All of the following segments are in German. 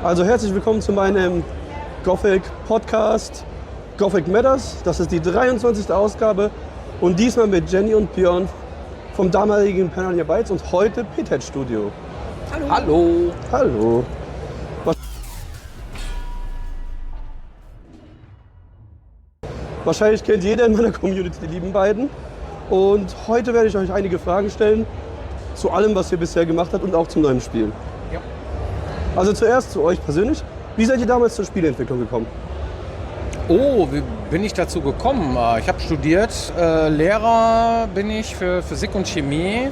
Also herzlich willkommen zu meinem Gothic Podcast Gothic Matters. Das ist die 23. Ausgabe und diesmal mit Jenny und Björn vom damaligen Piranha Bytes und heute Pithead Studio. Hallo. Hallo. Hallo. Wahrscheinlich kennt jeder in meiner Community die lieben beiden. Und heute werde ich euch einige Fragen stellen zu allem, was ihr bisher gemacht habt und auch zum neuen Spiel. Ja. Also zuerst zu euch persönlich. Wie seid ihr damals zur Spieleentwicklung gekommen? Oh, wie bin ich dazu gekommen? Ich habe studiert, Lehrer bin ich für Physik und Chemie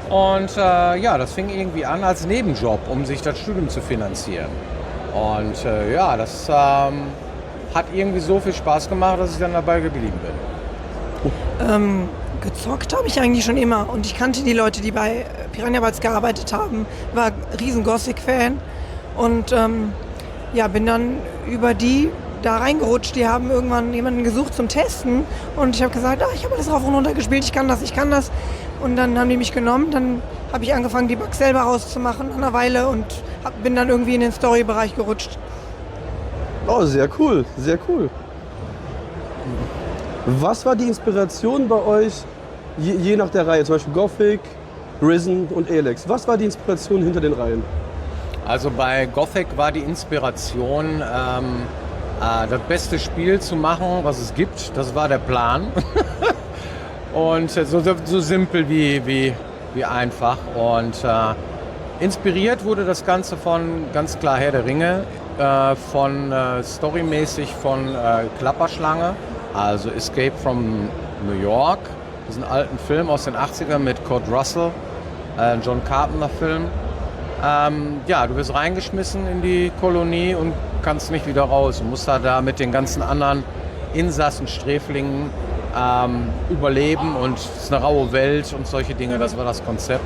und ja, das fing irgendwie an als Nebenjob, um sich das Studium zu finanzieren. Und ja, das hat irgendwie so viel Spaß gemacht, dass ich dann dabei geblieben bin. Gezockt habe ich eigentlich schon immer und ich kannte die Leute, die bei Piranha Bytes gearbeitet haben, war riesen Gothic-Fan und ja, bin dann über die da reingerutscht. Die haben irgendwann jemanden gesucht zum Testen und ich habe gesagt, ich habe alles rauf und runter gespielt, ich kann das. Und dann haben die mich genommen, dann habe ich angefangen, die Bugs selber rauszumachen nach einer Weile und bin dann irgendwie in den Story-Bereich gerutscht. Oh, sehr cool, sehr cool. Was war die Inspiration bei euch, je nach der Reihe, zum Beispiel Gothic, Risen und Elex? Was war die Inspiration hinter den Reihen? Also bei Gothic war die Inspiration, das beste Spiel zu machen, was es gibt. Das war der Plan. Und so simpel wie einfach. Und inspiriert wurde das Ganze von ganz klar Herr der Ringe, von storymäßig von Klapperschlange, also Escape from New York. Das ist ein alten Film aus den 80ern mit Kurt Russell, John Carpenter Film. Ja, du wirst reingeschmissen in die Kolonie und kannst nicht wieder raus. Du musst da mit den ganzen anderen Insassen, Sträflingen überleben und es ist eine raue Welt und solche Dinge, das war das Konzept.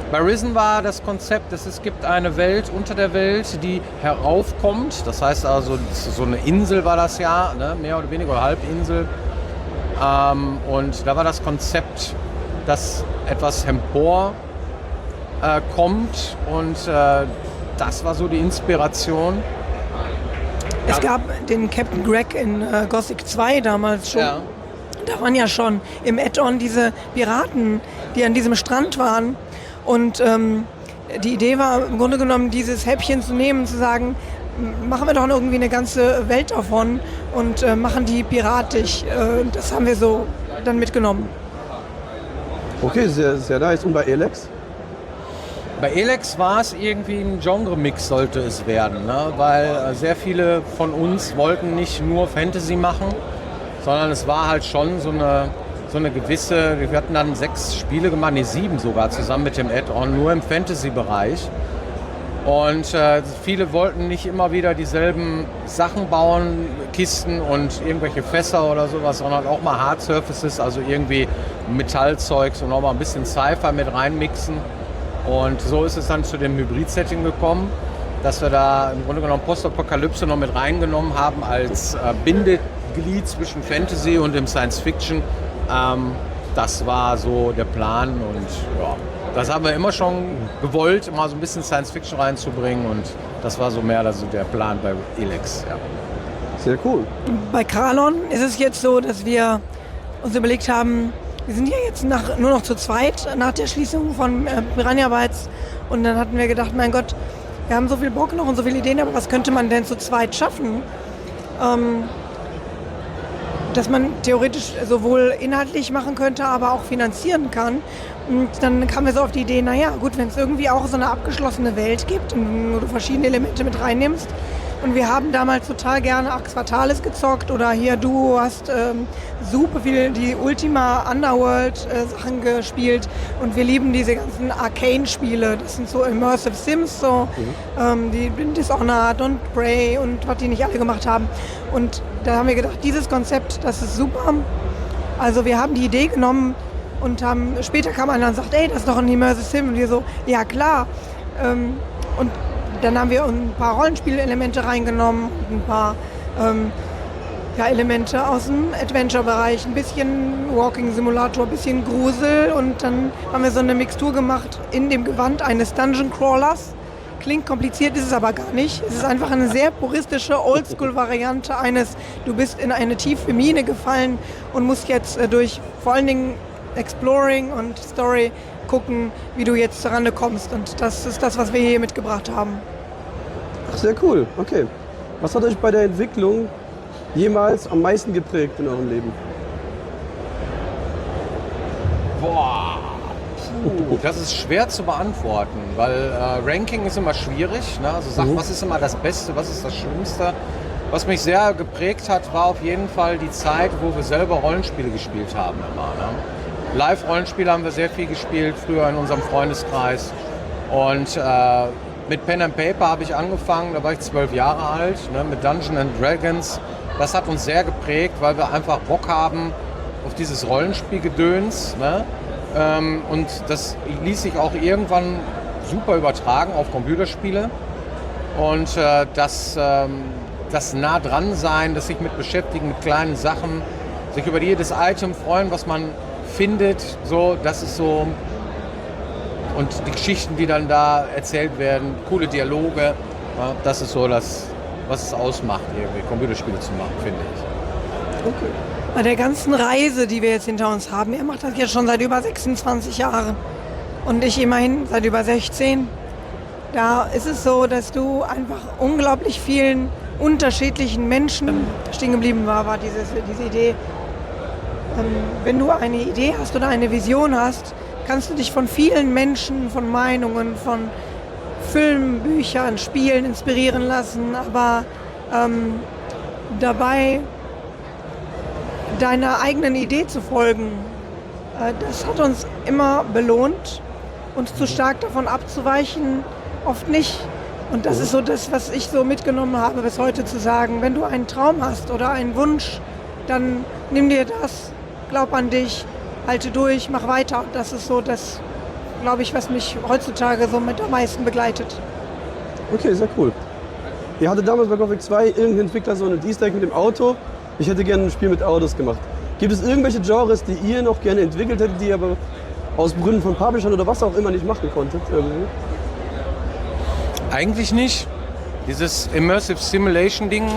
Bei Risen war das Konzept, dass es gibt eine Welt unter der Welt, die heraufkommt. Das heißt also, so eine Insel war das ja, ne? Mehr oder weniger, oder Halbinsel. Und da war das Konzept, dass etwas kommt und das war so die Inspiration. Es gab den Captain Greg in Gothic 2 damals schon. Ja. Da waren ja schon im Add-on diese Piraten, die an diesem Strand waren. Und die Idee war im Grunde genommen, dieses Häppchen zu nehmen, zu sagen, machen wir doch irgendwie eine ganze Welt davon und machen die piratisch. Das haben wir so dann mitgenommen. Okay, sehr, sehr nice. Und bei Elex? Bei Elex war es irgendwie ein Genre-Mix, sollte es werden, ne? Weil sehr viele von uns wollten nicht nur Fantasy machen, sondern es war halt schon so eine gewisse, wir hatten dann 6 Spiele gemacht, 7 sogar, zusammen mit dem Add-on, nur im Fantasy-Bereich. Und viele wollten nicht immer wieder dieselben Sachen bauen, Kisten und irgendwelche Fässer oder sowas, sondern auch mal Hard Surfaces, also irgendwie Metallzeugs und auch mal ein bisschen Sci-Fi mit reinmixen. Und so ist es dann zu dem Hybrid-Setting gekommen, dass wir da im Grunde genommen Postapokalypse noch mit reingenommen haben als Bindeglied zwischen Fantasy und dem Science-Fiction. Das war so der Plan und ja, das haben wir immer schon gewollt, mal so ein bisschen Science-Fiction reinzubringen und das war so mehr also der Plan bei Elex. Ja. Sehr cool. Bei Kralon ist es jetzt so, dass wir uns überlegt haben, wir sind ja jetzt nur noch zu zweit nach der Schließung von Piranha Bytes und dann hatten wir gedacht, mein Gott, wir haben so viel Bock noch und so viele Ideen, aber was könnte man denn zu zweit schaffen? Dass man theoretisch sowohl inhaltlich machen könnte, aber auch finanzieren kann. Und dann kamen wir so auf die Idee, naja gut, wenn es irgendwie auch so eine abgeschlossene Welt gibt und wo du verschiedene Elemente mit reinnimmst. Und wir haben damals total gerne Arx Fatalis gezockt oder hier du hast super viel die Ultima Underworld Sachen gespielt und wir lieben diese ganzen Arcane-Spiele. Das sind so Immersive Sims, so die Dishonored und Prey und was die nicht alle gemacht haben. Und da haben wir gedacht, dieses Konzept, das ist super. Also wir haben die Idee genommen und später kam einer und sagt, ey, das ist doch ein Immersive Sim. Und wir so, ja klar. Und dann haben wir ein paar Rollenspielelemente reingenommen, ein paar Elemente aus dem Adventure-Bereich, ein bisschen Walking-Simulator, ein bisschen Grusel und dann haben wir so eine Mixtur gemacht in dem Gewand eines Dungeon-Crawlers. Klingt kompliziert, ist es aber gar nicht. Es ist einfach eine sehr puristische Oldschool-Variante eines, du bist in eine tiefe Mine gefallen und musst jetzt durch vor allen Dingen Exploring und Story gucken, wie du jetzt zurande kommst. Und das ist das, was wir hier mitgebracht haben. Ach, sehr cool. Okay. Was hat euch bei der Entwicklung jemals am meisten geprägt in eurem Leben? Boah, das ist schwer zu beantworten, weil Ranking ist immer schwierig. Ne? Also sag, was ist immer das Beste, was ist das Schlimmste? Was mich sehr geprägt hat, war auf jeden Fall die Zeit, wo wir selber Rollenspiele gespielt haben immer. Ne? Live-Rollenspiele haben wir sehr viel gespielt, früher in unserem Freundeskreis. Und mit Pen and Paper habe ich angefangen, da war ich 12 Jahre alt, ne? Mit Dungeons and Dragons. Das hat uns sehr geprägt, weil wir einfach Bock haben auf dieses Rollenspielgedöns. Ne? Und das ließ sich auch irgendwann super übertragen auf Computerspiele. Und das nah dran sein, das sich mit beschäftigen, mit kleinen Sachen, sich über jedes Item freuen, was man findet, so, das ist so. Und die Geschichten, die dann da erzählt werden, coole Dialoge, ja, das ist so das, was es ausmacht, irgendwie Computerspiele zu machen, finde ich. Okay. Bei der ganzen Reise, die wir jetzt hinter uns haben, er macht das jetzt schon seit über 26 Jahren und ich immerhin seit über 16. Da ist es so, dass du einfach unglaublich vielen unterschiedlichen Menschen stehen geblieben war diese Idee. Wenn du eine Idee hast oder eine Vision hast, kannst du dich von vielen Menschen, von Meinungen, von Filmen, Büchern, Spielen inspirieren lassen, aber dabei deiner eigenen Idee zu folgen, das hat uns immer belohnt. Und zu stark davon abzuweichen, oft nicht. Und das ist so das, was ich so mitgenommen habe bis heute, zu sagen, wenn du einen Traum hast oder einen Wunsch, dann nimm dir das, glaub an dich, halte durch, mach weiter. Und das ist so das, glaube ich, was mich heutzutage so mit am meisten begleitet. Okay, sehr cool. Ihr hattet damals bei Gothic 2 irgendein Entwickler so ein Easter Egg mit dem Auto. Ich hätte gerne ein Spiel mit Autos gemacht. Gibt es irgendwelche Genres, die ihr noch gerne entwickelt hättet, die ihr aber aus Gründen von Publishern oder was auch immer nicht machen konntet? Irgendwie? Eigentlich nicht. Dieses Immersive Simulation Ding,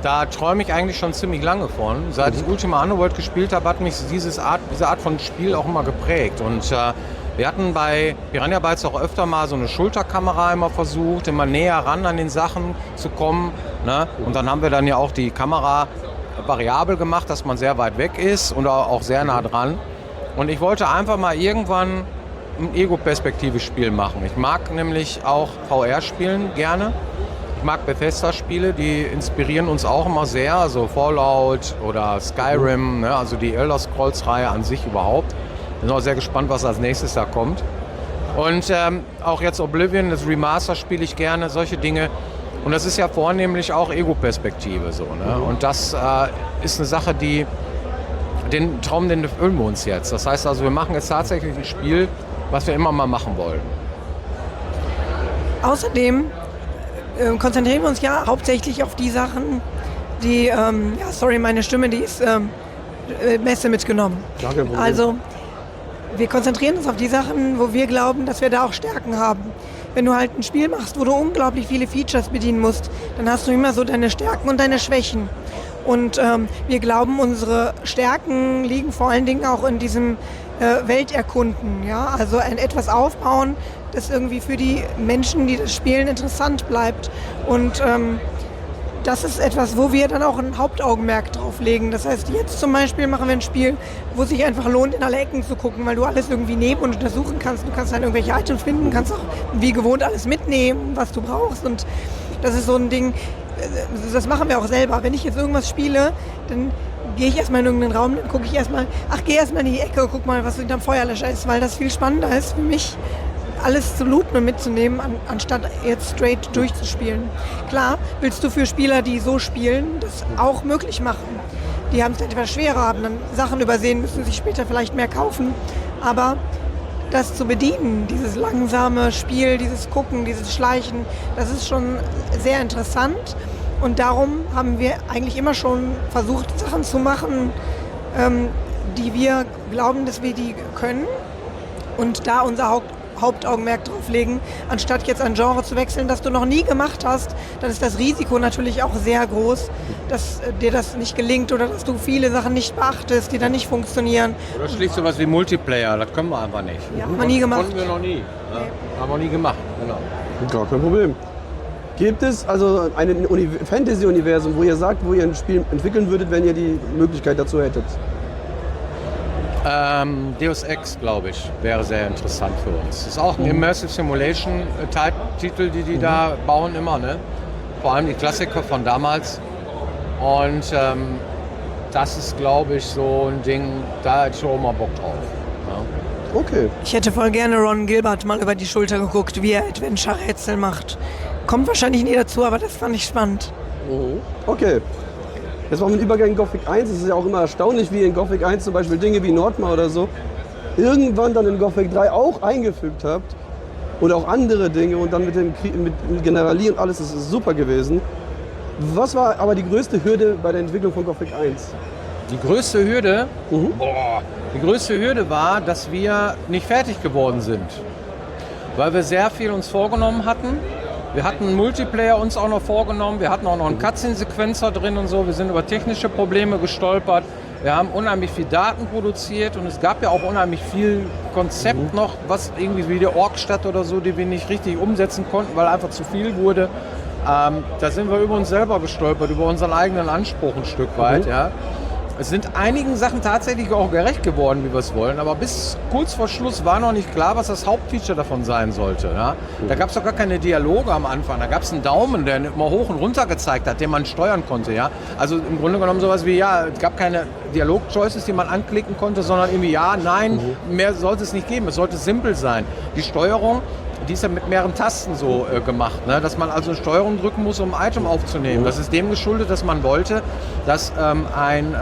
da träume ich eigentlich schon ziemlich lange von. Seit ich Ultima Underworld gespielt habe, hat mich diese Art von Spiel auch immer geprägt. Und wir hatten bei Piranha Bytes auch öfter mal so eine Schulterkamera immer versucht, immer näher ran an den Sachen zu kommen. Ne? Und dann haben wir dann ja auch die Kamera variabel gemacht, dass man sehr weit weg ist und auch sehr nah dran. Und ich wollte einfach mal irgendwann ein Ego-Perspektive-Spiel machen. Ich mag nämlich auch VR-Spielen gerne. Ich mag Bethesda-Spiele, die inspirieren uns auch immer sehr. Also Fallout oder Skyrim, ne? Also die Elder Scrolls-Reihe an sich überhaupt. Ich bin auch sehr gespannt, was als nächstes da kommt. Und auch jetzt Oblivion, das Remaster spiele ich gerne, solche Dinge. Und das ist ja vornehmlich auch Ego-Perspektive so, ne? Und das ist eine Sache, den Traum, den erfüllen wir uns jetzt. Das heißt also, wir machen jetzt tatsächlich ein Spiel, was wir immer mal machen wollen. Außerdem konzentrieren wir uns ja hauptsächlich auf die Sachen, die, meine Stimme, die ist Messe mitgenommen. Also wir konzentrieren uns auf die Sachen, wo wir glauben, dass wir da auch Stärken haben. Wenn du halt ein Spiel machst, wo du unglaublich viele Features bedienen musst, dann hast du immer so deine Stärken und deine Schwächen. Und wir glauben, unsere Stärken liegen vor allen Dingen auch in diesem Welterkunden. Ja? Also etwas aufbauen, das irgendwie für die Menschen, die das spielen, interessant bleibt. Und das ist etwas, wo wir dann auch ein Hauptaugenmerk drauf legen. Das heißt, jetzt zum Beispiel machen wir ein Spiel, wo sich einfach lohnt, in alle Ecken zu gucken, weil du alles irgendwie nehmen und untersuchen kannst. Du kannst dann irgendwelche Items finden, kannst auch wie gewohnt alles mitnehmen, was du brauchst. Und das ist so ein Ding, das machen wir auch selber. Wenn ich jetzt irgendwas spiele, dann gehe ich erstmal in irgendeinen Raum, dann gucke ich erstmal, geh erstmal in die Ecke und guck mal, was hinterm Feuerlöscher ist, weil das viel spannender ist für mich, alles zu looten und mitzunehmen, anstatt jetzt straight durchzuspielen. Klar, willst du für Spieler, die so spielen, das auch möglich machen. Die haben es etwas schwerer, haben dann Sachen übersehen, müssen sich später vielleicht mehr kaufen. Aber das zu bedienen, dieses langsame Spiel, dieses Gucken, dieses Schleichen, das ist schon sehr interessant. Und darum haben wir eigentlich immer schon versucht, Sachen zu machen, die wir glauben, dass wir die können. Und da unser Hauptaugenmerk drauf legen, anstatt jetzt ein Genre zu wechseln, das du noch nie gemacht hast. Dann ist das Risiko natürlich auch sehr groß, dass dir das nicht gelingt oder dass du viele Sachen nicht beachtest, die dann nicht funktionieren. Oder schlicht sowas wie Multiplayer, das können wir einfach nicht. Ja, haben wir nie gemacht. Konnten wir noch nie. Ja? Haben wir nie gemacht, genau. Gar kein Problem. Gibt es also ein Fantasy-Universum, wo ihr sagt, wo ihr ein Spiel entwickeln würdet, wenn ihr die Möglichkeit dazu hättet? Deus Ex, glaube ich, wäre sehr interessant für uns. Das ist auch ein Immersive Simulation-Titel, die da bauen immer, ne? Vor allem die Klassiker von damals. Und das ist, glaube ich, so ein Ding, da hätte ich auch mal Bock drauf. Ja. Okay. Ich hätte voll gerne Ron Gilbert mal über die Schulter geguckt, wie er Adventure-Rätsel macht. Kommt wahrscheinlich nie dazu, aber das fand ich spannend. Okay. Jetzt machen wir einen Übergang in Gothic 1. Es ist ja auch immer erstaunlich, wie in Gothic 1 zum Beispiel Dinge wie Nordmar oder so irgendwann dann in Gothic 3 auch eingefügt habt. Oder auch andere Dinge und dann mit dem mit Generalier und alles, das ist super gewesen. Was war aber die größte Hürde bei der Entwicklung von Gothic 1? Die größte Hürde? Die größte Hürde war, dass wir nicht fertig geworden sind. Weil wir sehr viel uns vorgenommen hatten. Wir hatten einen Multiplayer uns auch noch vorgenommen, wir hatten auch noch einen Cutscene-Sequencer drin und so, wir sind über technische Probleme gestolpert, wir haben unheimlich viel Daten produziert und es gab ja auch unheimlich viel Konzept noch, was irgendwie wie die Orkstadt oder so, die wir nicht richtig umsetzen konnten, weil einfach zu viel wurde. Da sind wir über uns selber gestolpert, über unseren eigenen Anspruch ein Stück weit. Ja. Es sind einigen Sachen tatsächlich auch gerecht geworden, wie wir es wollen, aber bis kurz vor Schluss war noch nicht klar, was das Hauptfeature davon sein sollte. Ja? Da gab es doch gar keine Dialoge am Anfang, da gab es einen Daumen, der immer hoch und runter gezeigt hat, den man steuern konnte. Ja? Also im Grunde genommen sowas wie, ja, es gab keine Dialog-Choices, die man anklicken konnte, sondern irgendwie ja, nein, mehr sollte es nicht geben, es sollte simpel sein. Die Steuerung, die ist ja mit mehreren Tasten so gemacht, ne? Dass man also eine Steuerung drücken muss, um ein Item aufzunehmen. Das ist dem geschuldet, dass man wollte, dass ein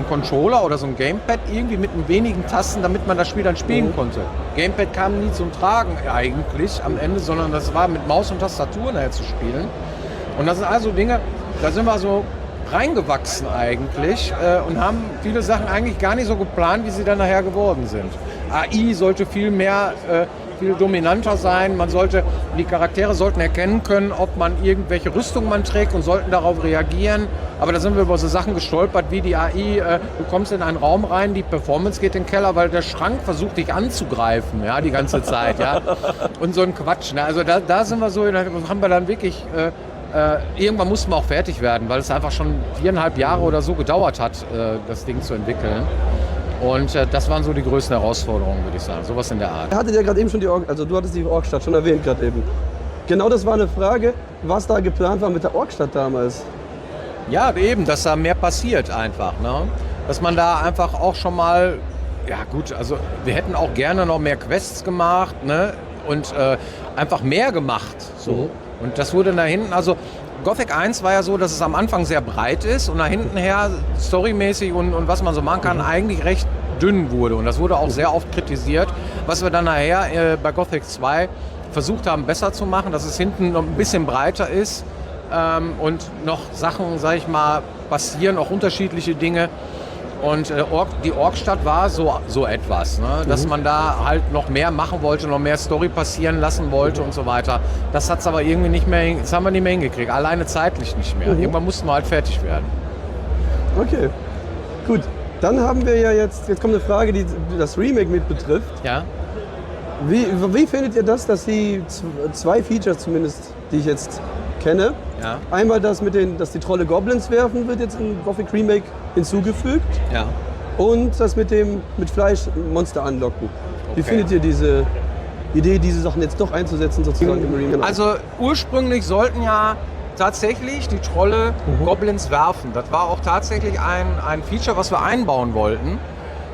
Controller oder so ein Gamepad irgendwie mit wenigen Tasten, damit man das Spiel dann spielen konnte. Gamepad kam nie zum Tragen eigentlich am Ende, sondern das war mit Maus und Tastatur nachher zu spielen. Und das sind also Dinge, da sind wir so reingewachsen eigentlich und haben viele Sachen eigentlich gar nicht so geplant, wie sie dann nachher geworden sind. AI sollte viel mehr viel dominanter sein. Die Charaktere sollten erkennen können, ob man irgendwelche Rüstung man trägt und sollten darauf reagieren. Aber da sind wir über so Sachen gestolpert, wie die AI, du kommst in einen Raum rein, die Performance geht in den Keller, weil der Schrank versucht dich anzugreifen, ja, die ganze Zeit, ja. Und so ein Quatsch, ne? Also da sind wir so, haben wir dann wirklich, irgendwann mussten wir auch fertig werden, weil es einfach schon 4,5 Jahre oder so gedauert hat, das Ding zu entwickeln. Und das waren so die größten Herausforderungen, würde ich sagen. Sowas in der Art. Ihr hattet ja gerade eben schon du hattest die Orkstadt schon erwähnt gerade eben. Genau das war eine Frage, was da geplant war mit der Orkstadt damals. Ja, eben, dass da mehr passiert einfach. Ne? Dass man da einfach auch schon mal, ja gut, also wir hätten auch gerne noch mehr Quests gemacht, ne? Und einfach mehr gemacht. So. Und das wurde da hinten, also Gothic 1 war ja so, dass es am Anfang sehr breit ist und nach hinten her storymäßig und was man so machen kann, eigentlich recht dünn wurde. Und das wurde auch sehr oft kritisiert, was wir dann nachher bei Gothic 2 versucht haben besser zu machen, dass es hinten noch ein bisschen breiter ist und noch Sachen, sag ich mal, passieren, auch unterschiedliche Dinge. Und die Orkstadt war so etwas, ne? Dass man da halt noch mehr machen wollte, noch mehr Story passieren lassen wollte und so weiter. Das hat's aber irgendwie nicht mehr, das haben wir nicht mehr hingekriegt, alleine zeitlich nicht mehr. Irgendwann mussten wir halt fertig werden. Okay, gut. Dann haben wir ja jetzt kommt eine Frage, die das Remake mit betrifft. Ja. Wie findet ihr das, dass die zwei Features zumindest, die ich jetzt kenne, Ja. einmal das dass die Trolle Goblins werfen, wird jetzt im Gothic Remake hinzugefügt. Ja. Und das mit Fleisch Monster anlocken. Wie Okay. findet ihr diese Idee, diese Sachen jetzt doch einzusetzen sozusagen im Remake? Also ursprünglich sollten ja tatsächlich die Trolle Goblins werfen. Das war auch tatsächlich ein Feature, was wir einbauen wollten.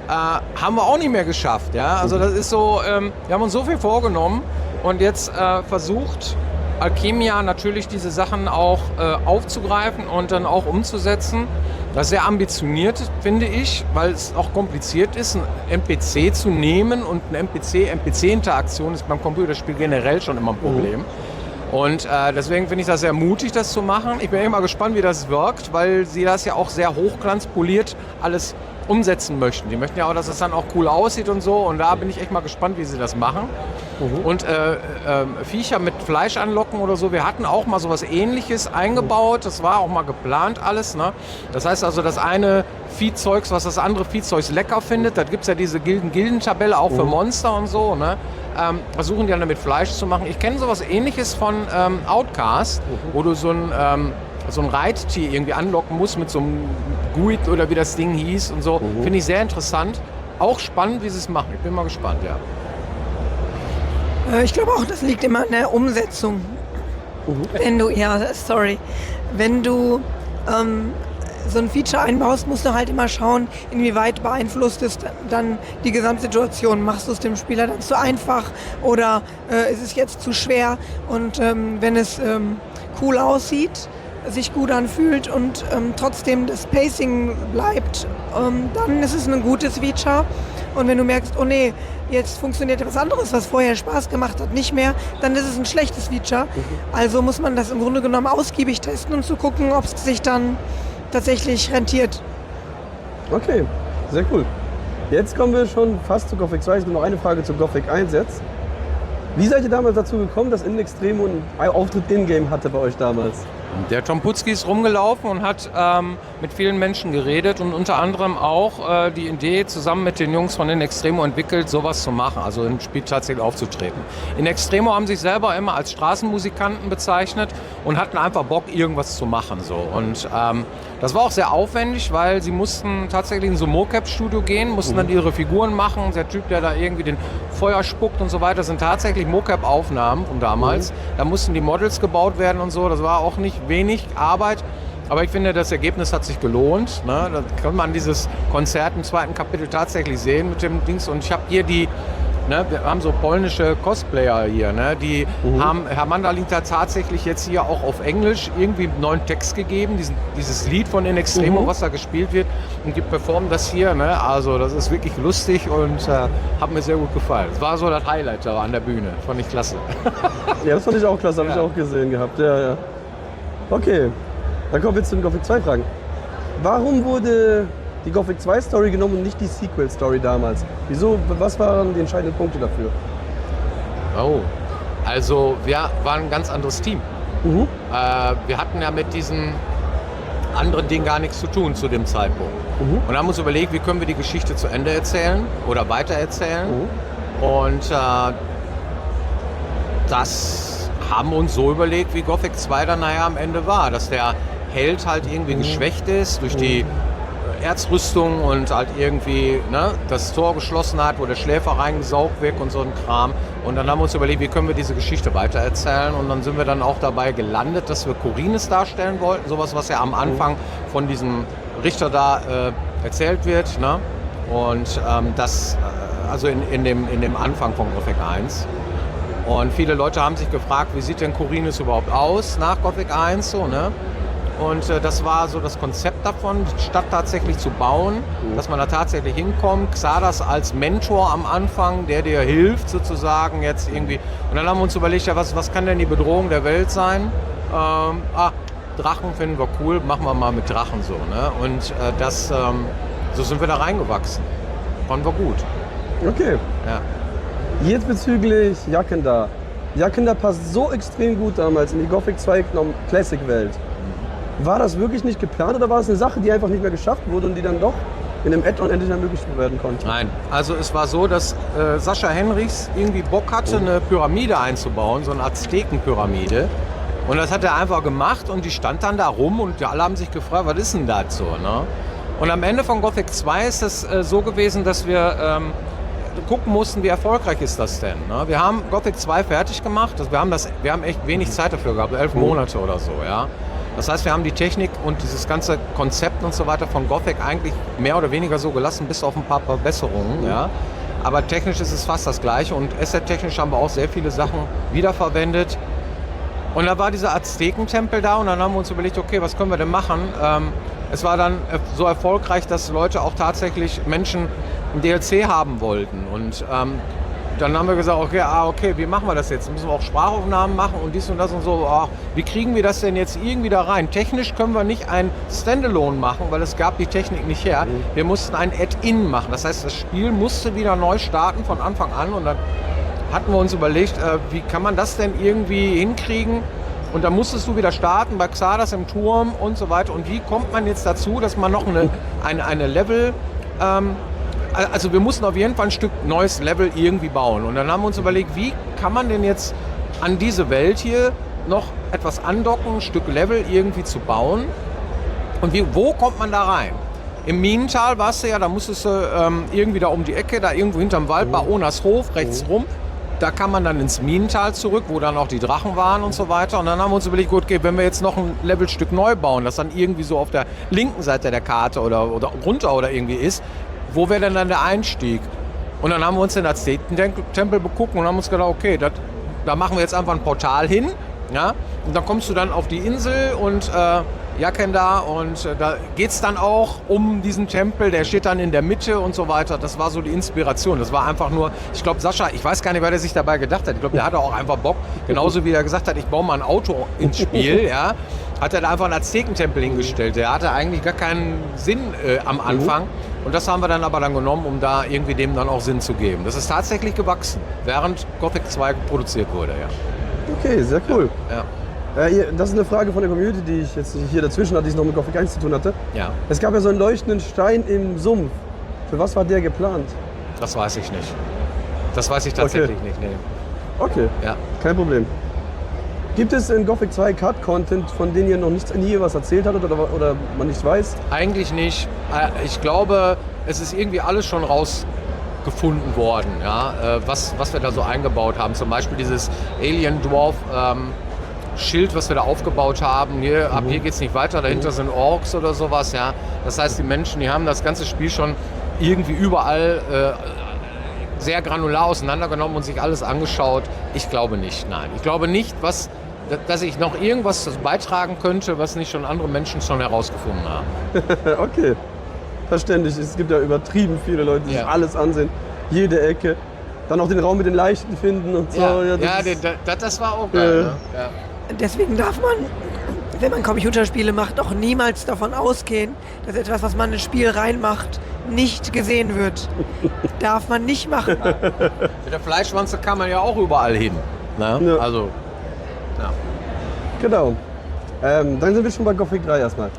Haben wir auch nicht mehr geschafft. Ja? Also das ist so, wir haben uns so viel vorgenommen und jetzt versucht Alchemia natürlich diese Sachen auch aufzugreifen und dann auch umzusetzen. Das ist sehr ambitioniert, finde ich, weil es auch kompliziert ist, einen NPC zu nehmen und eine NPC-Interaktion ist beim Computerspiel generell schon immer ein Problem. Und deswegen finde ich das sehr mutig, das zu machen. Ich bin immer gespannt, wie das wirkt, weil sie das ja auch sehr hochglanzpoliert alles umsetzen möchten. Die möchten ja auch, dass es dann auch cool aussieht und so. Und da bin ich echt mal gespannt, wie sie das machen. Und Viecher mit Fleisch anlocken oder so. Wir hatten auch mal sowas Ähnliches eingebaut. Das war auch mal geplant alles. Ne? Das heißt also, das eine Viehzeugs, was das andere Viehzeugs lecker findet. Da gibt es ja diese Gilden-Tabelle auch für Monster und so. Ne? Versuchen die dann mit Fleisch zu machen. Ich kenne sowas Ähnliches von Outcast, wo du so ein Reittier irgendwie anlocken musst mit so einem Guide oder wie das Ding hieß und so. Finde ich sehr interessant. Auch spannend, wie sie es machen. Ich bin mal gespannt, ja. Ich glaube auch, das liegt immer an der Umsetzung. Wenn du so ein Feature einbaust, musst du halt immer schauen, inwieweit beeinflusst es dann die Gesamtsituation. Machst du es dem Spieler dann zu einfach oder ist es jetzt zu schwer? Und wenn es cool aussieht, sich gut anfühlt und trotzdem das Pacing bleibt, dann ist es ein gutes Feature. Und wenn du merkst, oh nee, jetzt funktioniert etwas anderes, was vorher Spaß gemacht hat, nicht mehr, dann ist es ein schlechtes Feature. Also muss man das im Grunde genommen ausgiebig testen und zu gucken, ob es sich dann tatsächlich rentiert. Okay, sehr cool. Jetzt kommen wir schon fast zu Gothic 2. Es gibt noch eine Frage zu Gothic 1 jetzt. Wie seid ihr damals dazu gekommen, dass In Extremo einen Auftritt in-game hatte bei euch damals? Der Tom Putzki ist rumgelaufen und hat mit vielen Menschen geredet und unter anderem auch die Idee zusammen mit den Jungs von In Extremo entwickelt, sowas zu machen, also im Spiel tatsächlich aufzutreten. In Extremo haben sich selber immer als Straßenmusikanten bezeichnet und hatten einfach Bock, irgendwas zu machen. So. Und das war auch sehr aufwendig, weil sie mussten tatsächlich in so ein Mocap-Studio gehen, mussten dann ihre Figuren machen. Der Typ, der da irgendwie den Feuer spuckt und so weiter, sind tatsächlich Mocap-Aufnahmen von damals. Da mussten die Models gebaut werden und so. Das war auch nicht wenig Arbeit. Aber ich finde, das Ergebnis hat sich gelohnt. Ne? Da kann man dieses Konzert im zweiten Kapitel tatsächlich sehen mit dem Dings. Und ich habe hier wir haben so polnische Cosplayer hier, ne? Die haben Herr Mandalin tatsächlich jetzt hier auch auf Englisch irgendwie einen neuen Text gegeben, dieses Lied von In Extremo, was da gespielt wird, und die performen das hier, ne? Also das ist wirklich lustig und hat mir sehr gut gefallen. Es war so das Highlight da an der Bühne, fand ich klasse. Ja, das fand ich auch klasse, habe ich auch gesehen gehabt. Ja. Okay, dann kommen wir zu den Gothic 2 Fragen. Warum wurde die Gothic 2 Story genommen und nicht die Sequel Story damals? Wieso, was waren die entscheidenden Punkte dafür? Oh, also wir waren ein ganz anderes Team. Wir hatten ja mit diesen anderen Dingen gar nichts zu tun zu dem Zeitpunkt. Und haben uns überlegt, wie können wir die Geschichte zu Ende erzählen oder weitererzählen. Und das haben wir uns so überlegt, wie Gothic 2 dann nachher am Ende war. Dass der Held halt irgendwie geschwächt ist durch die Erzrüstung und halt irgendwie das Tor geschlossen hat, wo der Schläfer reingesaugt wird und so ein Kram. Und dann haben wir uns überlegt, wie können wir diese Geschichte weitererzählen. Und dann sind wir dann auch dabei gelandet, dass wir Khorinis darstellen wollten. Sowas, was ja am Anfang von diesem Richter da erzählt wird. Ne? Und das also in dem Anfang von Gothic 1. Und viele Leute haben sich gefragt, wie sieht denn Khorinis überhaupt aus nach Gothic 1? So, ne? Und das war so das Konzept davon, die Stadt tatsächlich zu bauen, dass man da tatsächlich hinkommt. Xardas als Mentor am Anfang, der dir hilft sozusagen jetzt irgendwie. Und dann haben wir uns überlegt, ja, was kann denn die Bedrohung der Welt sein? Drachen finden wir cool, machen wir mal mit Drachen so. Ne? Und so sind wir da reingewachsen. Fanden wir gut. Okay. Ja. Jetzt bezüglich Jaqen-Dar. Jaqen-Dar passt so extrem gut damals in die Gothic 2 Classic-Welt. War das wirklich nicht geplant oder war es eine Sache, die einfach nicht mehr geschafft wurde und die dann doch in einem Add-on endlich ermöglicht werden konnte? Nein, also es war so, dass Sascha Henrichs irgendwie Bock hatte, eine Pyramide einzubauen, so eine Aztekenpyramide. Und das hat er einfach gemacht und die stand dann da rum und alle haben sich gefragt, was ist denn das so? Ne? Und am Ende von Gothic 2 ist es so gewesen, dass wir gucken mussten, wie erfolgreich ist das denn. Ne? Wir haben Gothic 2 fertig gemacht, also wir haben echt wenig Zeit dafür gehabt, 11 Monate oder so. Ja? Das heißt, wir haben die Technik und dieses ganze Konzept und so weiter von Gothic eigentlich mehr oder weniger so gelassen, bis auf ein paar Verbesserungen. Ja? Aber technisch ist es fast das Gleiche und asset-technisch haben wir auch sehr viele Sachen wiederverwendet. Und da war dieser Aztekentempel da und dann haben wir uns überlegt, okay, was können wir denn machen? Es war dann so erfolgreich, dass Leute auch tatsächlich Menschen ein DLC haben wollten. Und dann haben wir gesagt, okay, wie machen wir das jetzt? Müssen wir auch Sprachaufnahmen machen und dies und das und so. Wie kriegen wir das denn jetzt irgendwie da rein? Technisch können wir nicht ein Standalone machen, weil es gab die Technik nicht her. Wir mussten ein Add-in machen. Das heißt, das Spiel musste wieder neu starten von Anfang an und dann hatten wir uns überlegt, wie kann man das denn irgendwie hinkriegen? Und dann musstest du wieder starten bei Xardas im Turm und so weiter. Und wie kommt man jetzt dazu, dass man noch eine Level... Also wir mussten auf jeden Fall ein Stück neues Level irgendwie bauen. Und dann haben wir uns überlegt, wie kann man denn jetzt an diese Welt hier noch etwas andocken, ein Stück Level irgendwie zu bauen. Und wo kommt man da rein? Im Minental warst du ja, da musstest du irgendwie da um die Ecke, da irgendwo hinterm Wald bei Onas Hof, rechts rum. Da kann man dann ins Minental zurück, wo dann auch die Drachen waren und so weiter. Und dann haben wir uns überlegt, gut, okay, wenn wir jetzt noch ein Levelstück neu bauen, das dann irgendwie so auf der linken Seite der Karte oder runter oder irgendwie ist, wo wäre denn dann der Einstieg? Und dann haben wir uns den Aztekentempel beguckt und haben uns gedacht, okay, da machen wir jetzt einfach ein Portal hin. Ja? Und dann kommst du dann auf die Insel und Jakenda und da geht es dann auch um diesen Tempel, der steht dann in der Mitte und so weiter. Das war so die Inspiration. Das war einfach nur, ich glaube, Sascha, ich weiß gar nicht, was er sich dabei gedacht hat. Ich glaube, der hatte auch einfach Bock. Genauso wie er gesagt hat, ich baue mal ein Auto ins Spiel, ja, hat er da einfach einen Aztekentempel hingestellt. Der hatte eigentlich gar keinen Sinn am Anfang. Und das haben wir dann aber genommen, um da irgendwie dem dann auch Sinn zu geben. Das ist tatsächlich gewachsen, während Gothic 2 produziert wurde, ja. Okay, sehr cool. Ja. Das ist eine Frage von der Community, die ich jetzt hier dazwischen hatte, die es noch mit Gothic 1 zu tun hatte. Ja. Es gab ja so einen leuchtenden Stein im Sumpf. Für was war der geplant? Das weiß ich nicht. Das weiß ich tatsächlich nicht, nee. Okay, Ja. kein Problem. Gibt es in Gothic 2 Cut-Content, von denen ihr noch nie was erzählt habt oder man nicht weiß? Eigentlich nicht. Ich glaube, es ist irgendwie alles schon rausgefunden worden, ja? Was wir da so eingebaut haben. Zum Beispiel dieses Alien Dwarf Schild, was wir da aufgebaut haben. Ab hier geht es nicht weiter, dahinter sind Orks oder sowas. Ja? Das heißt, die Menschen, die haben das ganze Spiel schon irgendwie überall sehr granular auseinandergenommen und sich alles angeschaut. Ich glaube nicht, nein. Ich glaube nicht, dass ich noch irgendwas beitragen könnte, was nicht schon andere Menschen schon herausgefunden haben. Okay, verständlich. Es gibt ja übertrieben viele Leute, die sich alles ansehen, jede Ecke. Dann auch den Raum mit den Leichten finden und so. Das war auch geil. Ne? Ja. Deswegen darf man, wenn man Computerspiele macht, auch niemals davon ausgehen, dass etwas, was man in ein Spiel reinmacht, nicht gesehen wird. Darf man nicht machen. Mit der Fleischwanze kann man ja auch überall hin. Ne? Ja. Also, ja. Genau. Dann sind wir schon bei Gothic 3 erstmal.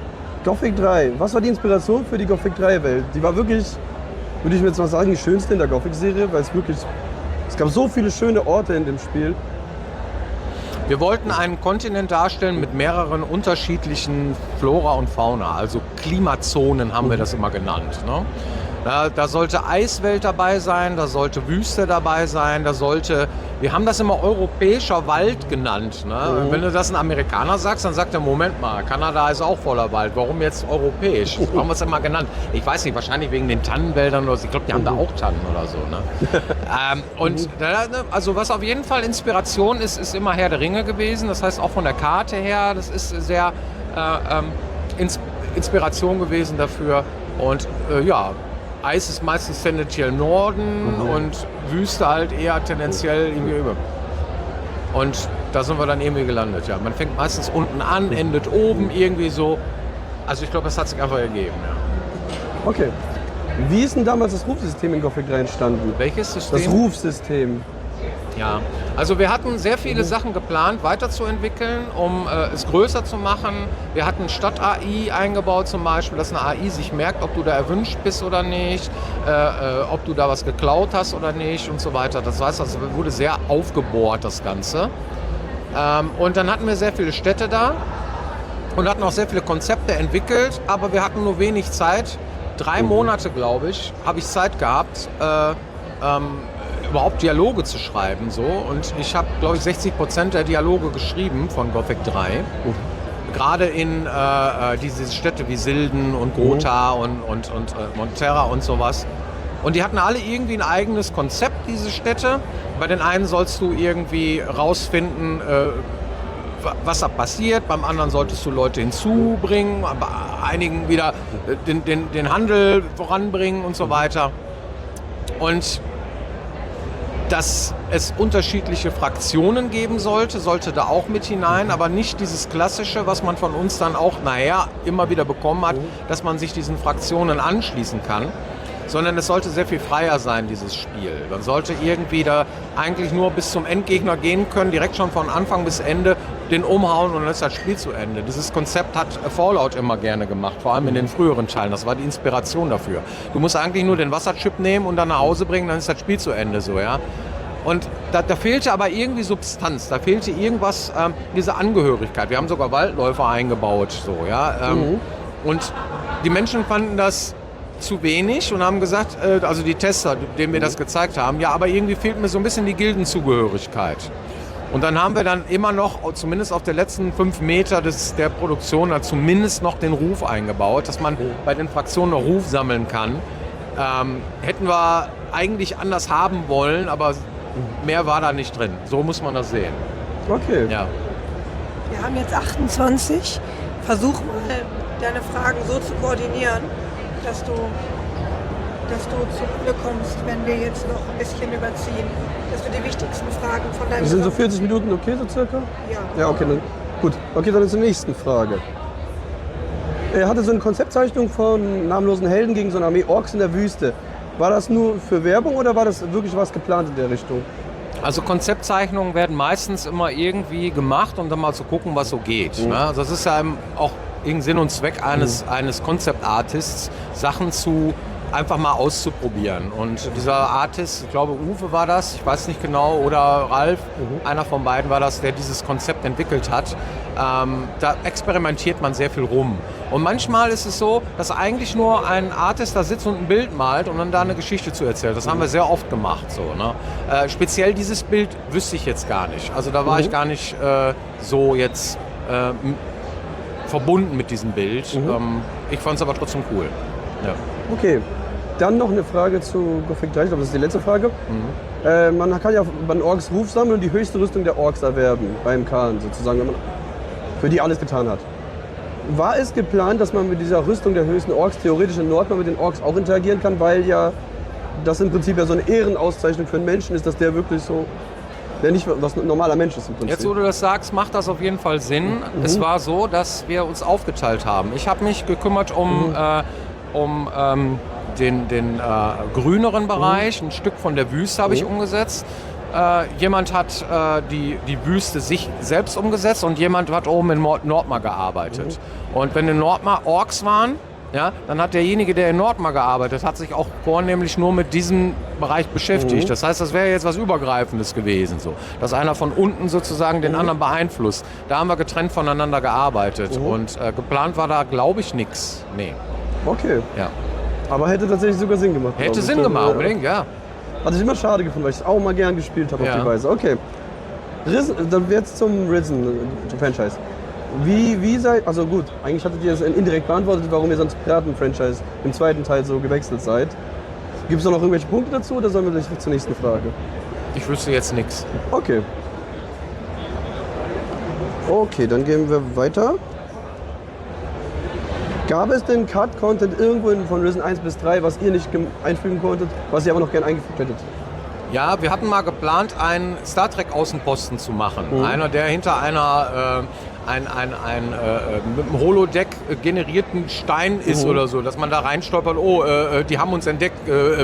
Gothic 3, was war die Inspiration für die Gothic 3 Welt? Die war wirklich, würde ich mir jetzt mal sagen, die schönste in der Gothic-Serie, weil es gab so viele schöne Orte in dem Spiel. Wir wollten einen Kontinent darstellen mit mehreren unterschiedlichen Flora und Fauna, also Klimazonen haben wir das immer genannt. Ne? Da sollte Eiswelt dabei sein, da sollte Wüste dabei sein, wir haben das immer europäischer Wald genannt. Ne? Wenn du das einem Amerikaner sagst, dann sagt er, Moment mal, Kanada ist auch voller Wald, warum jetzt europäisch? So haben wir es immer genannt. Ich weiß nicht, wahrscheinlich wegen den Tannenwäldern oder so, ich glaube, die haben da auch Tannen oder so. Ne? Also was auf jeden Fall Inspiration ist immer Herr der Ringe gewesen, das heißt auch von der Karte her, das ist sehr Inspiration gewesen dafür und Eis ist meistens tendenziell Norden und Wüste halt eher tendenziell irgendwie über. Und da sind wir dann irgendwie gelandet. Ja. Man fängt meistens unten an, endet oben irgendwie so. Also ich glaube, das hat sich einfach ergeben. Ja. Okay. Wie ist denn damals das Rufsystem in Gothic 3 entstanden? Welches System? Das Rufsystem. Ja, also wir hatten sehr viele Sachen geplant, weiterzuentwickeln, um es größer zu machen. Wir hatten Stadt-AI eingebaut zum Beispiel, dass eine AI sich merkt, ob du da erwünscht bist oder nicht, ob du da was geklaut hast oder nicht und so weiter. Das heißt, also wurde sehr aufgebohrt, das Ganze. Und dann hatten wir sehr viele Städte da und hatten auch sehr viele Konzepte entwickelt, aber wir hatten nur wenig Zeit. 3 Monate, glaube ich, habe ich Zeit gehabt, überhaupt Dialoge zu schreiben. So. Und ich habe, glaube ich, 60% der Dialoge geschrieben von Gothic 3. Gerade in diese Städte wie Silden und Gotha und Montserra und sowas. Und die hatten alle irgendwie ein eigenes Konzept, diese Städte. Bei den einen sollst du irgendwie rausfinden, was da passiert. Beim anderen solltest du Leute hinzubringen. Bei einigen wieder den Handel voranbringen und so weiter. Und dass es unterschiedliche Fraktionen geben sollte da auch mit hinein, aber nicht dieses Klassische, was man von uns dann auch nachher immer wieder bekommen hat, dass man sich diesen Fraktionen anschließen kann, sondern es sollte sehr viel freier sein, dieses Spiel. Man sollte irgendwie da eigentlich nur bis zum Endgegner gehen können, direkt schon von Anfang bis Ende den umhauen und dann ist das Spiel zu Ende. Dieses Konzept hat Fallout immer gerne gemacht, vor allem in den früheren Teilen. Das war die Inspiration dafür. Du musst eigentlich nur den Wasserchip nehmen und dann nach Hause bringen, dann ist das Spiel zu Ende so, ja. Und da fehlte aber irgendwie Substanz, da fehlte irgendwas, diese Angehörigkeit. Wir haben sogar Waldläufer eingebaut, so, ja. Und die Menschen fanden das zu wenig und haben gesagt, also die Tester, denen wir das gezeigt haben, ja, aber irgendwie fehlt mir so ein bisschen die Gildenzugehörigkeit. Und dann haben wir dann immer noch, zumindest auf der letzten 5 Meter der Produktion, zumindest noch den Ruf eingebaut, dass man bei den Fraktionen noch Ruf sammeln kann. Hätten wir eigentlich anders haben wollen, aber mehr war da nicht drin. So muss man das sehen. Okay. Ja. Wir haben jetzt 28. Versuch mal, deine Fragen so zu koordinieren, dass du zu mir kommst, wenn wir jetzt noch ein bisschen überziehen. Dass wir die wichtigsten Fragen von deinem... Das sind so 40 Minuten okay, so circa? Ja. Ja, okay, dann gut. Okay, dann zur nächsten Frage. Er hatte so eine Konzeptzeichnung von namenlosen Helden gegen so eine Armee Orks in der Wüste. War das nur für Werbung oder war das wirklich was geplant in der Richtung? Also Konzeptzeichnungen werden meistens immer irgendwie gemacht, um dann mal zu gucken, was so geht. Ne? Also das ist ja auch irgendein Sinn und Zweck eines Concept-Artists, Sachen einfach mal auszuprobieren. Und dieser Artist, ich glaube Uwe war das, ich weiß nicht genau, oder Ralf, einer von beiden war das, der dieses Konzept entwickelt hat. Da experimentiert man sehr viel rum. Und manchmal ist es so, dass eigentlich nur ein Artist da sitzt und ein Bild malt und dann da eine Geschichte zu erzählt. Das haben wir sehr oft gemacht. So, ne? Speziell dieses Bild wüsste ich jetzt gar nicht. Also da war ich gar nicht so jetzt verbunden mit diesem Bild. Ich fand es aber trotzdem cool. Ja. Okay, dann noch eine Frage zu Gothic 3, ich glaube, das ist die letzte Frage. Man kann ja bei den Orks Ruf sammeln und die höchste Rüstung der Orks erwerben, beim Khan sozusagen, wenn man für die alles getan hat. War es geplant, dass man mit dieser Rüstung der höchsten Orks theoretisch in Nordmar mit den Orks auch interagieren kann, weil ja das im Prinzip ja so eine Ehrenauszeichnung für einen Menschen ist, dass der wirklich so, der nicht was ein normaler Mensch ist im Prinzip. Jetzt, wo du das sagst, macht das auf jeden Fall Sinn. Es war so, dass wir uns aufgeteilt haben. Ich habe mich gekümmert um den grüneren Bereich, ein Stück von der Wüste habe ich umgesetzt. Jemand hat die Wüste sich selbst umgesetzt und jemand hat oben in Nordmar gearbeitet. Und wenn in Nordmar Orks waren, ja, dann hat derjenige, der in Nordmar gearbeitet hat, sich auch vornehmlich nur mit diesem Bereich beschäftigt. Das heißt, das wäre jetzt was Übergreifendes gewesen, so, dass einer von unten sozusagen den anderen beeinflusst. Da haben wir getrennt voneinander gearbeitet und geplant war da, glaube ich, nichts. Nee. Okay. Ja. Aber hätte tatsächlich sogar Sinn gemacht. Hätte Sinn gemacht, unbedingt, ja. Hatte ich immer schade gefunden, weil ich es auch mal gern gespielt habe auf die Weise. Okay. Dann jetzt zum Risen-Franchise. Wie seid, also gut, eigentlich hattet ihr es indirekt beantwortet, warum ihr sonst Piraten-Franchise im zweiten Teil so gewechselt seid. Gibt es noch irgendwelche Punkte dazu oder sollen wir gleich zur nächsten Frage? Ich wüsste jetzt nichts. Okay. Okay, dann gehen wir weiter. Gab es denn Cut-Content irgendwo von Risen 1 bis 3, was ihr nicht einfügen konntet, was ihr aber noch gerne eingefügt hättet? Ja, wir hatten mal geplant, einen Star Trek Außenposten zu machen. Einer, der hinter einer mit einem Holodeck generierten Stein ist oder so, dass man da reinstolpert, die haben uns entdeckt,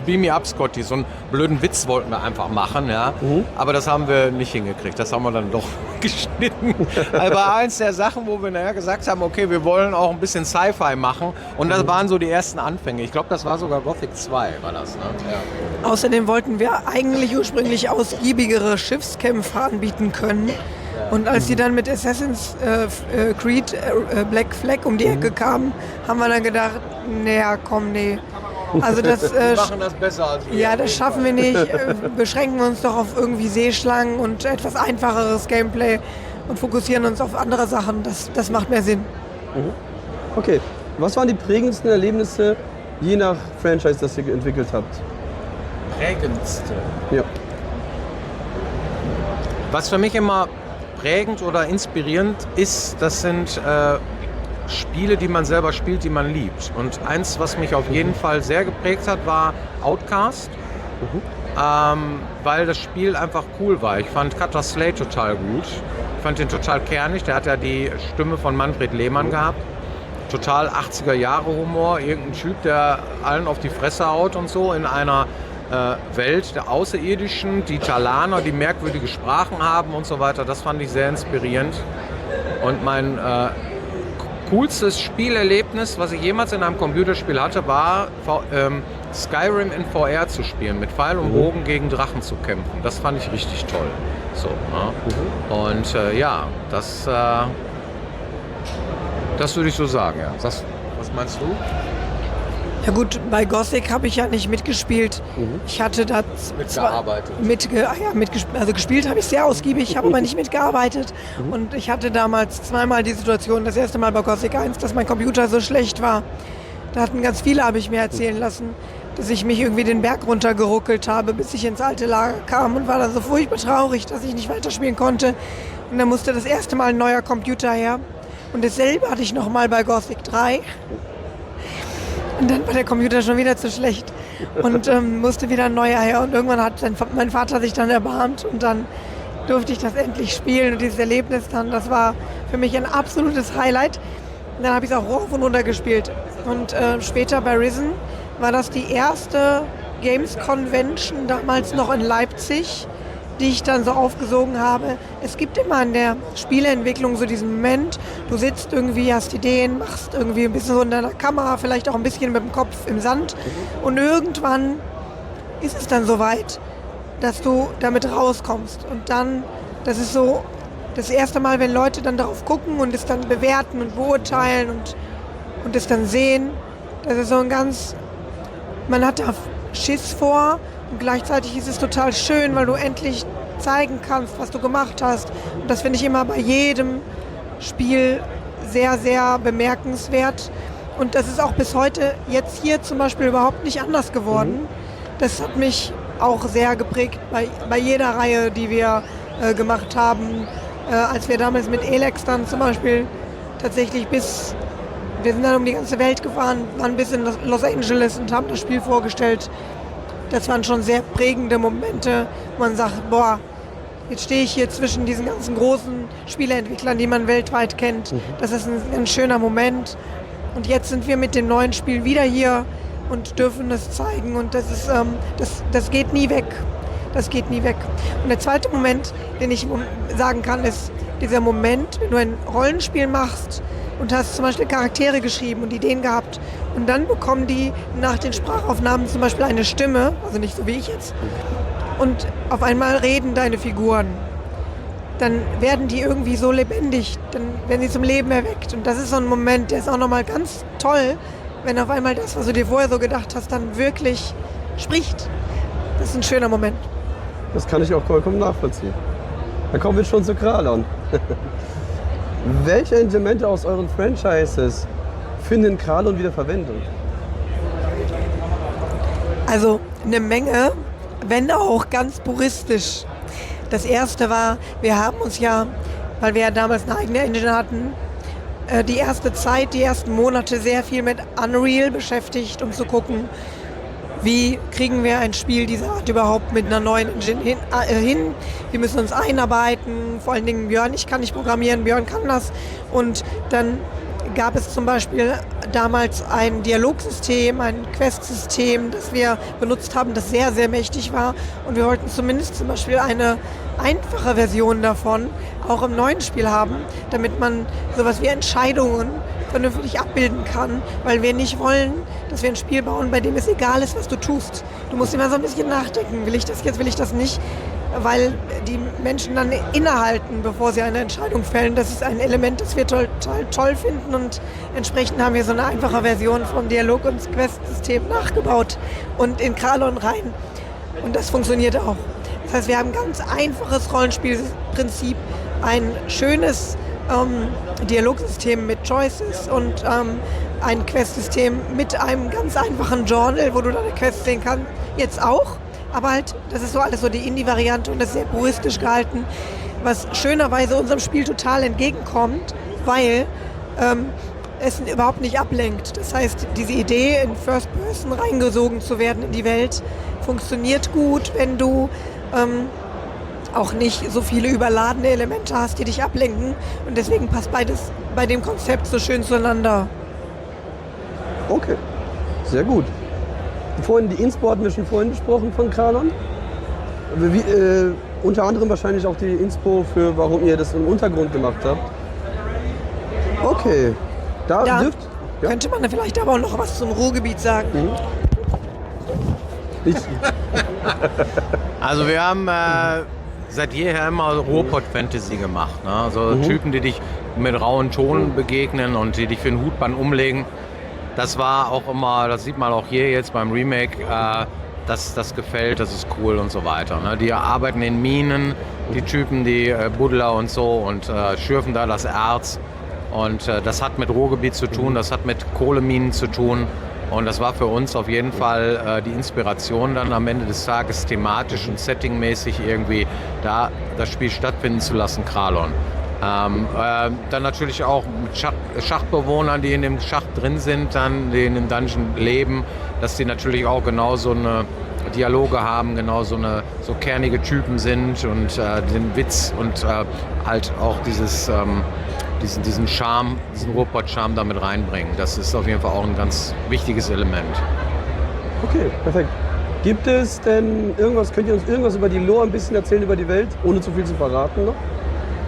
beam me up, Scotty. So einen blöden Witz wollten wir einfach machen, ja. Aber das haben wir nicht hingekriegt, das haben wir dann doch geschnitten. Also war eins der Sachen, wo wir nachher gesagt haben, okay, wir wollen auch ein bisschen Sci-Fi machen und das waren so die ersten Anfänge. Ich glaube, das war sogar Gothic 2, war das, ne? Ja. Außerdem wollten wir eigentlich ursprünglich ausgiebigere Schiffskämpfe anbieten können. Und als die dann mit Assassin's Creed Black Flag um die Ecke kamen, haben wir dann gedacht, naja, komm, nee. Also das, wir machen das besser als wir. Ja, das schaffen wir nicht. Beschränken uns doch auf irgendwie Seeschlangen und etwas einfacheres Gameplay und fokussieren uns auf andere Sachen. Das macht mehr Sinn. Okay, was waren die prägendsten Erlebnisse je nach Franchise, das ihr entwickelt habt? Prägendste? Ja. Was für mich immer prägend oder inspirierend ist, das sind Spiele, die man selber spielt, die man liebt. Und eins, was mich auf jeden Fall sehr geprägt hat, war Outcast. weil das Spiel einfach cool war. Ich fand Cutter Slade total gut. Ich fand den total kernig. Der hat ja die Stimme von Manfred Lehmann gehabt. Total 80er-Jahre-Humor. Irgendein Typ, der allen auf die Fresse haut und so in einer Welt der Außerirdischen, die Talaner, die merkwürdige Sprachen haben und so weiter. Das fand ich sehr inspirierend. Und mein coolstes Spielerlebnis, was ich jemals in einem Computerspiel hatte, war Skyrim in VR zu spielen, mit Pfeil und Bogen gegen Drachen zu kämpfen. Das fand ich richtig toll. So, ne? Und ja, das würde ich so sagen. Ja. Was meinst du? Ja gut, bei Gothic habe ich ja nicht mitgespielt. Ich hatte da Mitgearbeitet. also gespielt habe ich sehr ausgiebig, habe aber nicht mitgearbeitet. Und ich hatte damals zweimal die Situation, das erste Mal bei Gothic 1, dass mein Computer so schlecht war. Da hatten ganz viele, habe ich mir erzählen lassen, dass ich mich irgendwie den Berg runtergeruckelt habe, bis ich ins alte Lager kam und war dann so furchtbar traurig, dass ich nicht weiterspielen konnte. Und dann musste das erste Mal ein neuer Computer her. Und dasselbe hatte ich nochmal bei Gothic 3. Und dann war der Computer schon wieder zu schlecht und musste wieder ein neuer her. Und irgendwann hat mein Vater sich dann erbarmt und dann durfte ich das endlich spielen. Und dieses Erlebnis dann, das war für mich ein absolutes Highlight. Und dann habe ich es auch rauf und runter gespielt. Und später bei Risen war das die erste Games Convention, damals noch in Leipzig, die ich dann so aufgesogen habe. Es gibt immer in der Spieleentwicklung so diesen Moment, du sitzt irgendwie, hast Ideen, machst irgendwie ein bisschen so in deiner Kamera, vielleicht auch ein bisschen mit dem Kopf im Sand und irgendwann ist es dann soweit, dass du damit rauskommst und dann, das ist so das erste Mal, wenn Leute dann darauf gucken und es dann bewerten und beurteilen und es dann sehen, das ist so ein ganz, man hat da Schiss vor. Und gleichzeitig ist es total schön, weil du endlich zeigen kannst, was du gemacht hast. Und das finde ich immer bei jedem Spiel sehr, sehr bemerkenswert. Und das ist auch bis heute jetzt hier zum Beispiel überhaupt nicht anders geworden. Das hat mich auch sehr geprägt bei jeder Reihe, die wir gemacht haben. Als wir damals mit Elex dann zum Beispiel tatsächlich wir sind dann um die ganze Welt gefahren, waren bis in Los Angeles und haben das Spiel vorgestellt. Das waren schon sehr prägende Momente. Man sagt, boah, jetzt stehe ich hier zwischen diesen ganzen großen Spieleentwicklern, die man weltweit kennt. Das ist ein schöner Moment. Und jetzt sind wir mit dem neuen Spiel wieder hier und dürfen das zeigen. Und das ist, das geht nie weg. Das geht nie weg. Und der zweite Moment, den ich sagen kann, ist dieser Moment, wenn du ein Rollenspiel machst und hast zum Beispiel Charaktere geschrieben und Ideen gehabt und dann bekommen die nach den Sprachaufnahmen zum Beispiel eine Stimme, also nicht so wie ich jetzt, und auf einmal reden deine Figuren. Dann werden die irgendwie so lebendig, dann werden sie zum Leben erweckt. Und das ist so ein Moment, der ist auch nochmal ganz toll, wenn auf einmal das, was du dir vorher so gedacht hast, dann wirklich spricht. Das ist ein schöner Moment. Das kann ich auch vollkommen nachvollziehen. Da kommen wir schon zu Kralon. Welche Elemente aus euren Franchises finden Kralon wieder Verwendung? Also eine Menge, wenn auch ganz puristisch. Das erste war, wir haben uns ja, weil wir ja damals eine eigene Engine hatten, die erste Zeit, die ersten Monate sehr viel mit Unreal beschäftigt, um zu gucken, wie kriegen wir ein Spiel dieser Art überhaupt mit einer neuen Engine hin. Wir müssen uns einarbeiten, vor allen Dingen Björn, ich kann nicht programmieren, Björn kann das. Und dann gab es zum Beispiel damals ein Dialogsystem, ein Quest-System, das wir benutzt haben, das sehr, sehr mächtig war. Und wir wollten zumindest zum Beispiel eine einfache Version davon auch im neuen Spiel haben, damit man sowas wie Entscheidungen vernünftig abbilden kann, weil wir nicht wollen, dass wir ein Spiel bauen, bei dem es egal ist, was du tust. Du musst immer so ein bisschen nachdenken, will ich das jetzt, will ich das nicht, weil die Menschen dann innehalten, bevor sie eine Entscheidung fällen. Das ist ein Element, das wir toll finden und entsprechend haben wir so eine einfache Version vom Dialog- und Quest-System nachgebaut und in Kralon rein. Und das funktioniert auch. Das heißt, wir haben ein ganz einfaches Rollenspielprinzip, ein schönes Dialogsystem mit Choices und ein Quest-System mit einem ganz einfachen Journal, wo du deine Quests sehen kannst. Jetzt auch, aber halt, das ist so alles so die Indie-Variante und das ist sehr puristisch gehalten, was schönerweise unserem Spiel total entgegenkommt, weil es überhaupt nicht ablenkt. Das heißt, diese Idee, in First Person reingesogen zu werden in die Welt, funktioniert gut, wenn du auch nicht so viele überladene Elemente hast, die dich ablenken. Und deswegen passt beides bei dem Konzept so schön zueinander. Okay, sehr gut. Vorhin die Inspo hatten wir schon vorhin besprochen von Kralon. Unter anderem wahrscheinlich auch die Inspo für, warum ihr das im Untergrund gemacht habt. Okay, da Ja, dürft... Ja? könnte man da vielleicht aber auch noch was zum Ruhrgebiet sagen. Ich, Also wir haben seit jeher immer Ruhrpott-Fantasy gemacht. Ne? Also Typen, die dich mit rauen Tonen begegnen und die dich für ein Hutband umlegen. Das war auch immer, das sieht man auch hier jetzt beim Remake, das gefällt, das ist cool und so weiter. Ne? Die arbeiten in Minen, die Typen, die Buddler und so und schürfen da das Erz. Und das hat mit Ruhrgebiet zu tun, das hat mit Kohleminen zu tun. Und das war für uns auf jeden Fall die Inspiration dann am Ende des Tages thematisch und settingmäßig irgendwie da das Spiel stattfinden zu lassen, Kralon. Dann natürlich auch mit Schachtbewohnern, die in dem Schacht drin sind, dann die in dem Dungeon leben, dass die natürlich auch genau so eine Dialoge haben, genau so kernige Typen sind und den Witz und halt auch diesen Charme, diesen Ruhrpott-Charme damit reinbringen. Das ist auf jeden Fall auch ein ganz wichtiges Element. okay, perfekt. Gibt es denn irgendwas, könnt ihr uns irgendwas über die Lore ein bisschen erzählen, über die Welt, ohne zu viel zu verraten noch?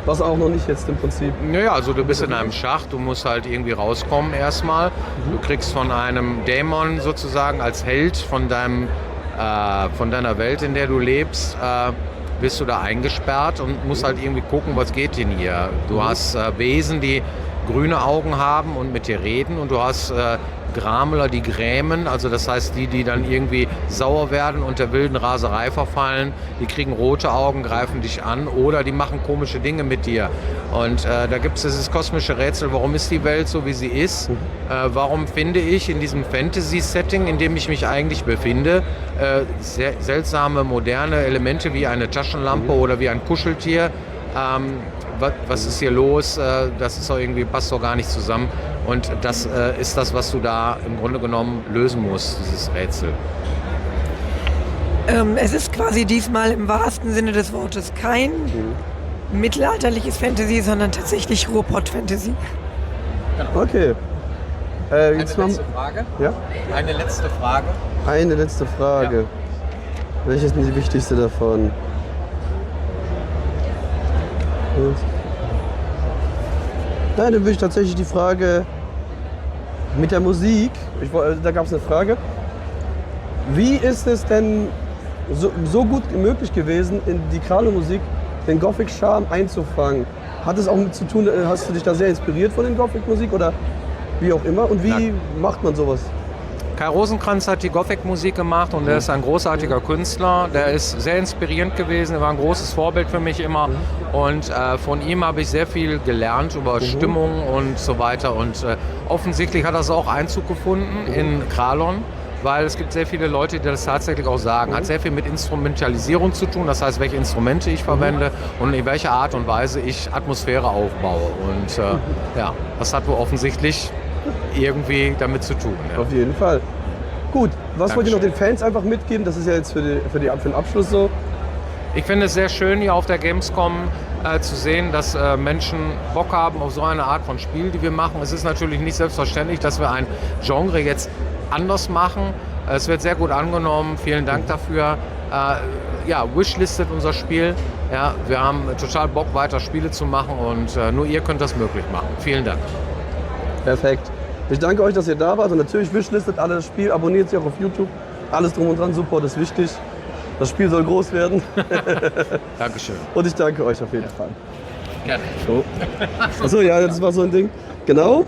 Was auch noch nicht jetzt im Prinzip. Naja, also du bist in einem Schacht, du musst halt irgendwie rauskommen erstmal. Du kriegst von einem Dämon sozusagen als Held von deiner Welt, in der du lebst, bist du da eingesperrt und musst halt irgendwie gucken, was geht denn hier. Du hast Wesen, die grüne Augen haben und mit dir reden und du hast Grameler, die grämen, also das heißt die dann irgendwie sauer werden und der wilden Raserei verfallen, die kriegen rote Augen, greifen dich an oder die machen komische Dinge mit dir. Und da gibt es dieses kosmische Rätsel, warum ist die Welt so, wie sie ist? Warum finde ich in diesem Fantasy-Setting, in dem ich mich eigentlich befinde, sehr seltsame, moderne Elemente wie eine Taschenlampe oder wie ein Kuscheltier? Was ist hier los? Das ist doch irgendwie, passt doch gar nicht zusammen. Und das ist das, was du da im Grunde genommen lösen musst, dieses Rätsel. Es ist quasi diesmal im wahrsten Sinne des Wortes kein mittelalterliches Fantasy, sondern tatsächlich Ruhrpott-Fantasy. Okay. Jetzt Frage? Ja? Eine letzte Frage. Eine letzte Frage. Ja. Welche ist denn die wichtigste davon? Nein, dann würde ich tatsächlich die Frage mit der Musik, da gab es eine Frage, wie ist es denn so gut wie möglich gewesen, in die Kralon-Musik den Gothic-Charme einzufangen? Hat es auch mit zu tun, hast du dich da sehr inspiriert von der Gothic-Musik oder wie auch immer? Und wie macht man sowas? Kai Rosenkranz hat die Gothic-Musik gemacht und er ist ein großartiger Künstler. Der ist sehr inspirierend gewesen, er war ein großes Vorbild für mich immer. Und von ihm habe ich sehr viel gelernt über Stimmung und so weiter. Und offensichtlich hat das auch Einzug gefunden in Kralon, weil es gibt sehr viele Leute, die das tatsächlich auch sagen. Hat sehr viel mit Instrumentalisierung zu tun, das heißt, welche Instrumente ich verwende und in welcher Art und Weise ich Atmosphäre aufbaue. Und ja, das hat wohl offensichtlich irgendwie damit zu tun. Ja. Auf jeden Fall. Gut, was wollt ihr noch den Fans einfach mitgeben? Das ist ja jetzt für den Abschluss so. Ich finde es sehr schön, hier auf der Gamescom zu sehen, dass Menschen Bock haben auf so eine Art von Spiel, die wir machen. Es ist natürlich nicht selbstverständlich, dass wir ein Genre jetzt anders machen. Es wird sehr gut angenommen. Vielen Dank dafür. Ja, Wishlistet unser Spiel. Ja, wir haben total Bock, weiter Spiele zu machen und nur ihr könnt das möglich machen. Vielen Dank. Perfekt. Ich danke euch, dass ihr da wart und natürlich wishlistet alle das Spiel, abonniert sich auch auf YouTube. Alles drum und dran, Support ist wichtig. Das Spiel soll groß werden. Dankeschön. Und ich danke euch auf jeden Fall. Gerne. So. Achso, ja, das war so ein Ding. Genau.